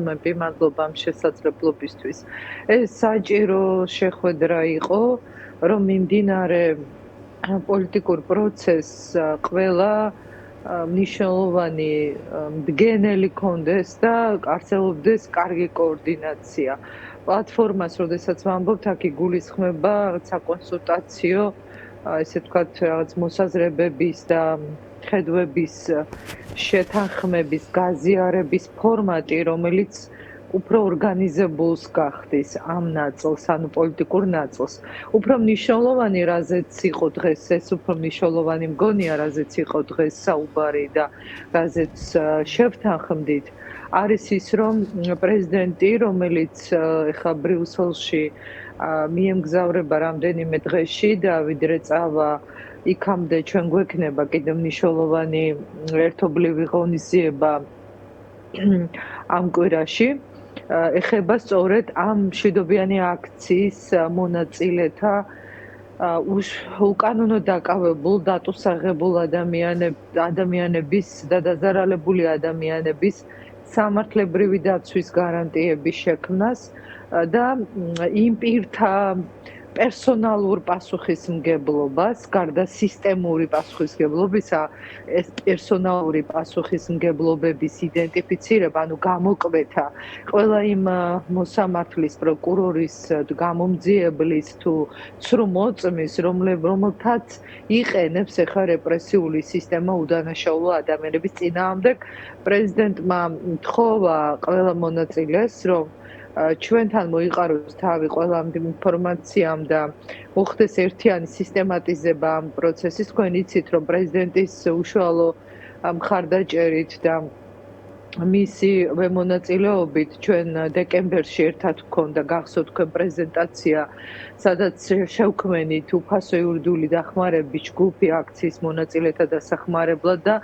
მები მადლობა ამ შესაძლებლობისთვის. ეს საჭირო შეხვედრა იყო, რომ მიმდინარე პოლიტიკურ პროცესს ყველა მნიშვნელოვანი მდგენელი კონდეს და არსებობდეს კარგი კოორდინაცია. პლატფორმას, როდესაც ვამბობთ, აქ იგულისხმება საკონსულტაციო, ესე ვთქვათ, რაღაც მოსაზრებების და ხედვების შეთანხმების, გაზიარების ფორმატი, რომელიც უფრო ორგანიზებულს გახდის ამ ნაწილს, ანუ პოლიტიკურ ნაწილს. უფრო მნიშვნელოვანი, რაზეც იყო დღეს, ეს უფრო მნიშვნელოვანი მგონია, რაზეც იყო დღეს საუბარი და რაზეც შევთანხმდით, არის ის, რომ პრეზიდენტი, რომელიც ეხლა ბრიუსელში მიემგზავრება რამდენიმე დღეში და ვიდრე წავა იქამდე ჩვენ გვექნება კიდევ მნიშვნელოვანი ერთობლივი ღონისძიება ამ კვირაში. ეხება სწორედ ამ მშვიდობიანი აქციის მონაწილეთა უკანონო დაკავებულ, დატუსაღებულ ადამიანების და დაზარალებული ადამიანების სამართლებრივი დაცვის გარანტიების შექმნას და იმ პირთა პერსონალურ პასუხისმგებლობას, გარდა სისტემური პასუხისმგებლობისა, ეს პერსონალური პასუხისმგებლობების იდენტიფიცირება, ანუ გამოკვეთა ყველა იმ მოსამართლის, პროკურორის, გამომძიებლის თუ ცრუ-მოწმის, რომელთაც იყენებს ეხლა რეპრესიული სისტემა უდანაშაულო ადამიანების წინააღმდეგ. პრეზიდენტმა თხოვა ყველა მონაწილეს, რომ ჩვენთან მოიყაროს თავი ყველა ამ ინფორმაციამ და მოხდეს ერთიანი სისტემატიზება ამ პროცესის. თქვენ იცით, რომ პრეზიდენტის უშუალო მხარდაჭერით და მისი მონაწილეობით ჩვენ დეკემბერში ერთად გქონდა გახსოვთ თქვენ პრეზენტაცია, სადაც შევქმნით უფასო იურიდიული დახმარების ჯგუფი აქციის მონაწილეთა დასახმარებლად და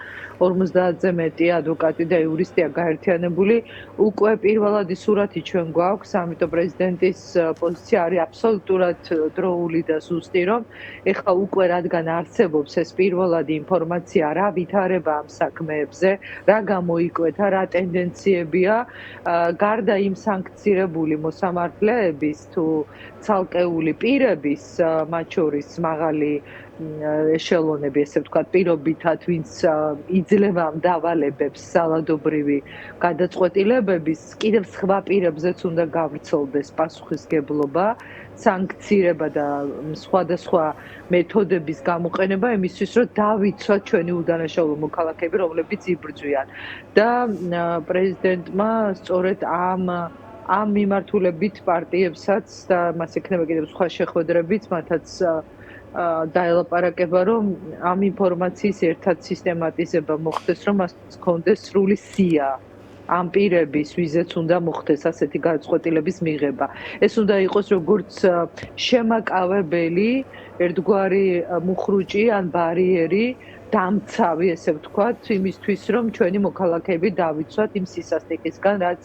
50-ზე მეტი ადვოკატი და იურისტია გაერთიანებული. უკვე პირველადი სურათი ჩვენ გვაქვს, ამიტომ პრეზიდენტის პოზიცია არის აბსოლუტურად დროული და ზუსტი, რომ ეხლა უკვე რადგან არსებობს ეს პირველადი ინფორმაცია, რა ვითარება ამ საქმეებზე, რა გამოიკვეთა, რა ტენდენციებია, გარდა იმ სანქცირებული მოსამართლეების თუ ცალკეული პირების, მათ შორის მაღალი ეშელონები, ესე ვთქვათ, პირობითად, ვინც იძლევა ამ დავალებებს სალადობრივი გადაწყვეტილებების, კიდევ სხვა პირებზეც უნდა გავრცელდეს პასუხისმგებლობა, სანქცირება და სხვადასხვა მეთოდების გამოყენება იმისთვის, რომ დავიცვათ ჩვენი უდანაშაულო მოქალაქეები, რომლებიც იბრძვიან. და პრეზიდენტმა სწორედ ამ მიმართულებით პარტიებსაც და მას ექნება კიდევ სხვა შეხვედრებიც, მათაც დაელაპარაკება, რომ ამ ინფორმაციის ერთად სისტემატიზება მოხდეს, რომ მას ჰქონდეს სრული სია ამ პირების, ვიზეც უნდა მოხდეს ასეთი გადაწყვეტილების მიღება. ეს უნდა იყოს როგორც შემაკავებელი, ერთგვარი მუხრუჭი ან ბარიერი, დამცავი, ესე ვთქვათ, იმისთვის, რომ ჩვენი მოქალაქეები დავიცვათ იმ სისასტიკისგან, რაც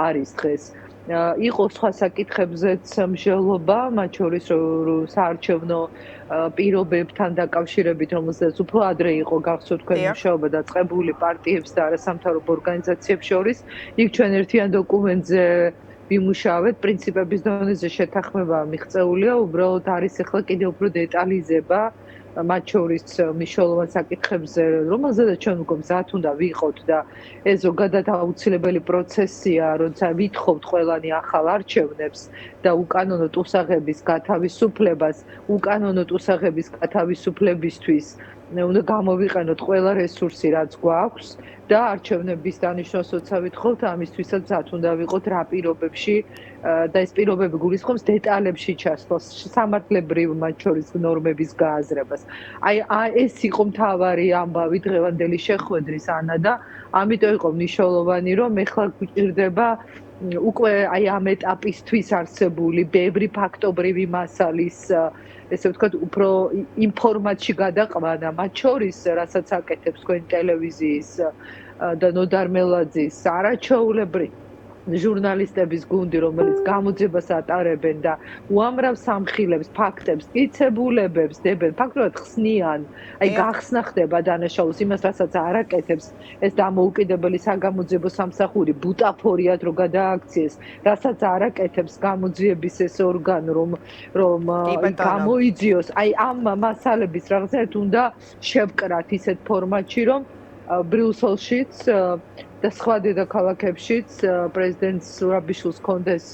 არის დღეს. იყო სხვა საკითხებზეც მსჯელობა, მათ შორის საარჩევნო პირობებთან დაკავშირებით, რომელსაც უფრო ადრე იყო გახსოვთ თქვენ მუშაობა დაწყებული პარტიებს და არასამთავრობო ორგანიზაციებს შორის. იქ ჩვენ ერთიან დოკუმენტზე ვიმუშავეთ, პრინციპების დონეზე შეთანხმება მიღწეულია, უბრალოდ არის ახლა კიდევ უფრო დეტალიზება მათ შორის მნიშვნელოვან საკითხებზე, რომელზედაც ჩვენ უკვე მზად უნდა ვიყოთ და ეს ზოგადად აუცილებელი პროცესია, როცა ვითხოვთ ყველანი ახალ არჩევნებს და უკანონო ტუსაღების გათავისუფლებას, უკანონო ტუსაღების გათავისუფლებისთვის უნდა გამოვიყენოთ ყველა რესურსი, რაც გვაქვს და არჩევნების დანიშნვას როცა ვითხოვთ, ამისთვისაც მზად უნდა ვიყოთ რა პირობებში და ეს პირობები გულისხმობს დეტალებში ჩასვლას, სამართლებრივ მათ შორის ნორმების გააზრებას. აი ეს იყო მთავარი ამბავი დღევანდელი შეხვედრის, ანა, და ამიტომ იყო მნიშვნელოვანი, რომ ეხლა გვჭირდება უკვე აი ამ ეტაპისთვის არსებული ბევრი ფაქტობრივი მასალის, ესე ვთქვათ, უფრო იმ ფორმატში გადაყვანა, მათ შორის, რასაც აკეთებს თქვენი ტელევიზიის და ნოდარ მელაძის არაჩვეულებრივი ჟურნალისტების გუნდი, რომელიც გამოძებას ატარებენ და უამრავ სამხილებს, ფაქტებს, მტკიცებულებებს დებენ, ფაქტობრივად ხსნიან, აი გახსნა ხდება დანაშაულს იმას, რასაც არ აკეთებს ეს დამოუკიდებელი საგამოძიებო სამსახური, ბუტაფორიად რო გადააქციეს, რასაც არ აკეთებს გამოძიების ეს ორგანო, რომ გამოიძიოს, აი ამ მასალების რაღაცნაირად უნდა შევკრათ ისეთ ფორმატში, რომ ბრიუსელშიც და სხვა დედაქალაქებშიც პრეზიდენტ ზურაბიშვილს ჰქონდეს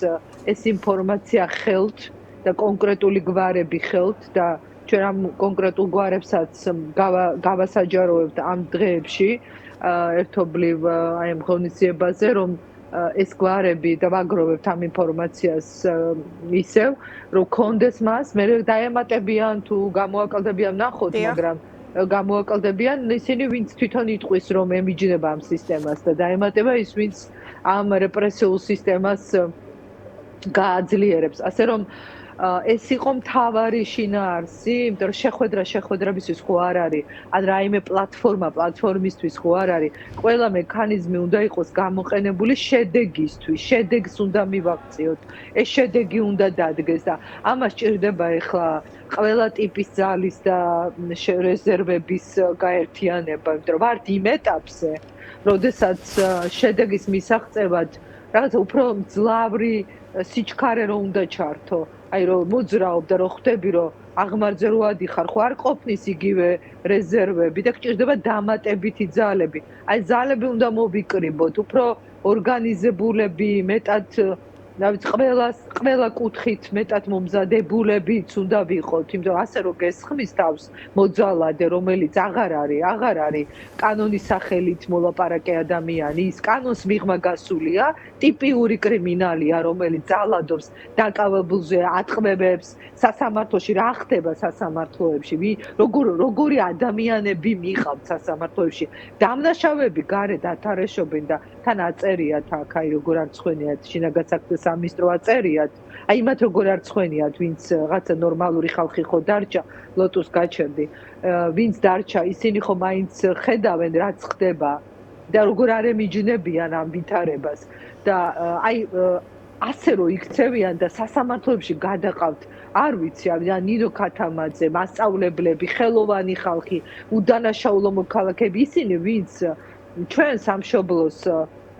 ეს ინფორმაცია ხელთ და კონკრეტული გვარები ხელთ და ჩვენ ამ კონკრეტულ გვარებსაც გავასაჯაროვებთ ამ დღეებში ერთობლივ აი ამ ღონისძიებაზე რომ ეს გვარები დავაგროვებთ ამ ინფორმაციას ისევ რომ ჰქონდეს მას მე დაემატებიან თუ გამოაკლდებიან ნახოთ მაგრამ გამოაკლდებიან ისინი ვინც თვითონ იტყვის რომ ემიჯნება ამ სისტემას და დაემატება ის ვინც ამ რეპრესიულ სისტემას გააძლიერებს ასე რომ ეს იყო მთავარი შინაარსი იმიტომ რომ შეხვედრებისთვის ხო არ არის ან რაიმე პლატფორმისთვის ხო არ არის ყველა მექანიზმი უნდა იყოს გამოყენებული შედეგისთვის შედეგს უნდა მივაღწიოთ ეს შედეგი უნდა დადგეს და ამას ჭირდება ეხლა ყველა ტიპის ძალის და რეზერვების გაერთიანება იმიტომ რომ ვართ იმ ეტაპზე როდესაც შედეგის მისაღწევად რაღაცა უფრო მძლავრი სიჩქარე რო უნდა ჩართო აი რომ მოძრაობ და რო ხვდები რომ აღმართზე რო ადიხარ ხო არ ყოფნის იგივე რეზერვები და გჭირდება დამატებითი ძალები აი ძალები უნდა მოვიკრიბოთ უფრო ორგანიზებულები მეტად დავით ყველა კუთხით მეტად მომზადებულებიც უნდა ვიყოთ იმიტომ ასე რომ გესხმის თავს მოძალადე რომელიც აღარ არის კანონის სახელით მოლაპარაკე ადამიანი ის კანონს მიღმა გასულია ტიპიური კრიმინალია რომელიც ძალადობს დაკავებულზე ატყმებებს სასამართლოში რა ხდება სასამართლოებში როგორი ადამიანები მიყავთ სასამართლოებში დამნაშავეები გარეთ ათარეშობენ და თან აწერიათ აქ აი როგორ არ ცხენიათ შინაგან საქმეთა სამინისტრო აწერიათ აი მათ როგორ არ ცხენიათ ვინც რაღაცა ნორმალური ხალხი ხო დარჩა ლოტოს გაჩერდი ვინც დარჩა ისინი ხო მაინც ხედავენ რაც ხდება და როგორ არ ემიჯნებიან ამ ვითარებას და აი ასე რომ იქცევიან და სასამართლოებში გადაყავთ არ ვიცი ან ნინო ქათამაძე მასწავლებლები ხელოვანი ხალხი უდანაშაულო მოქალაქეები ისინი ვინც ჩვენ სამშობლოს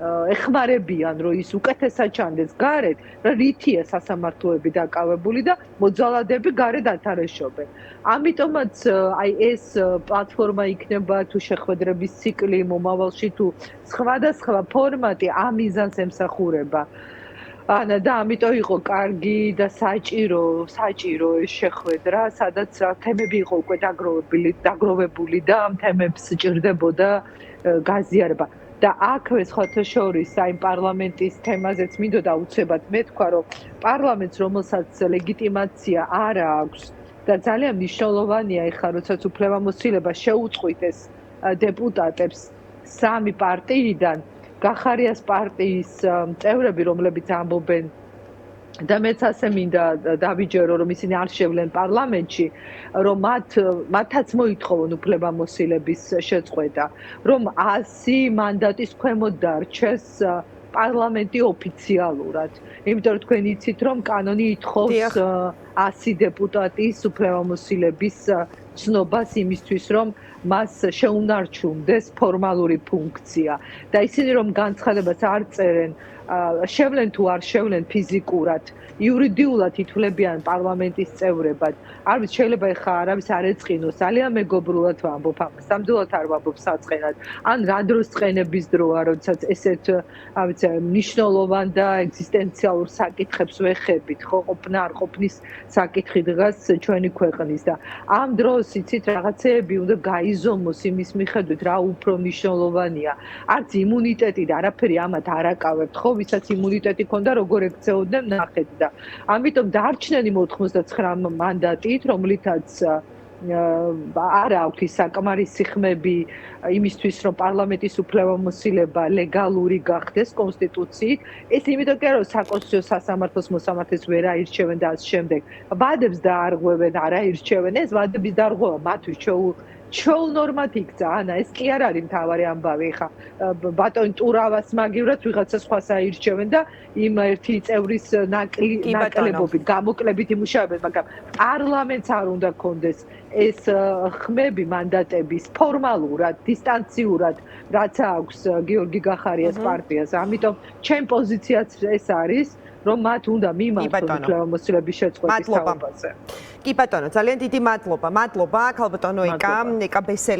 ეხმარებიან რომ ის უკეთესად ჩანდეს გარეთ რა რითია სასამართლოები დაკავებული და მოძალადეები გარეთ ათარეშობენ ამიტომაც აი ეს პლატფორმა იქნება თუ შეხვედრების ციკლი მომავალში თუ სხვადასხვა ფორმატი ამ მიზანს ემსახურება და ამიტომ იყო კარგი და საჭირო ეს შეხვედრა სადაც თემები იყო უკვე დაგროვებული და ამ თემებს ჭირდებოდა გაზიარება და აქვე სხვათა შორის აი პარლამენტის თემაზეც მინდოდა უცებად მეთქვა რომ პარლამენტს რომელსაც ლეგიტიმაცია არ აქვს და ძალიან მნიშვნელოვანია ეხლა როდესაც უფლებამოსილება შეუწყვით ეს დეპუტატებს სამი პარტიიდან გახარიას პარტიის წევრები რომლებიც ამბობენ და მეც ასე მინდა დავიჯერო რომ ისინი არ შევლენ პარლამენტში რომ მათაც მოითხოვონ უფლებამოსილების შეწყვეტა რომ 100 მანდატის ქვემოთ დარჩეს პარლამენტი ოფიციალურად იმიტომ რომ თქვენ იცით რომ კანონი ითხოვს 100 დეპუტატის უფლებამოსილების ცნობას იმისთვის რომ მას შეუნარჩუნდეს ფორმალური ფუნქცია და ისინი რომ განცხადებას არ წერენ შევლენ თუ არ შევლენ ფიზიკურად იურიდიულად ითვლებიან პარლამენტის წევრებად არ ვიცი შეიძლება ეხა არავის არ ეწყინოს ძალიან მეგობრულად ვამბობ ამას სამდელად არ ვამბობ საწყენად ან რა დროს წყენების დროა როდესაც ესეთ ავიცი მნიშვნელოვან და ეგზისტენციალურ საკითხებს ვეხებით ხო ყოფნა არ ყოფნის საკითხი დღეს ჩვენი ქვეყნის და ამ დროს იცით რაღაცეები უნდა გაიზომოს იმის მიხედვით რა უფრო მნიშვნელოვანია არც იმუნიტეტი და არაფერი ამათ არ აკავებთ ხო ვისაც იმუნიტეტი ქონდა როგორ ექცეოდნენ ნახეთ და ამიტომ დარჩნენ 99 მანდატით რომლითაც არ აქვს ის საკმარისი ხმები იმისთვის რომ პარლამენტის უფლებამოსილება ლეგალური გახდეს კონსტიტუციით ეს იმიტომ კი რომ საკონსტიტუციო სასამართლოს მოსამართლეს ვერ აირჩევენ და ამ შემდეგ ვადებს დაარღვევენ არ აირჩევენ ეს ვადების დარღვევა მათთვის ჩოულ ნორმად იქცა, ანა, ეს კი არ არის მთავარი ამბავი, ხა ბატონ ტურავას მაგივრად ვიღაცა სხვას აირჩევენ და იმ ერთი წევრის ნაკლებობით, გამოკლებით იმუშავებენ, მაგრამ პარლამენტს არ უნდა კონდეს ეს ხმები მანდატების ფორმალურად, დისტანციურად, რაც აქვს გიორგი გახარიას პარტიას. ამიტომ ჩემ პოზიციაც ეს არის, რომ მათ უნდა მიმართონ უფლებამოსილების შეწყვეტის თაობაზე. კი ბატონო, ძალიან დიდი მადლობა. მადლობა ქალბატონო ეკა ბესელი.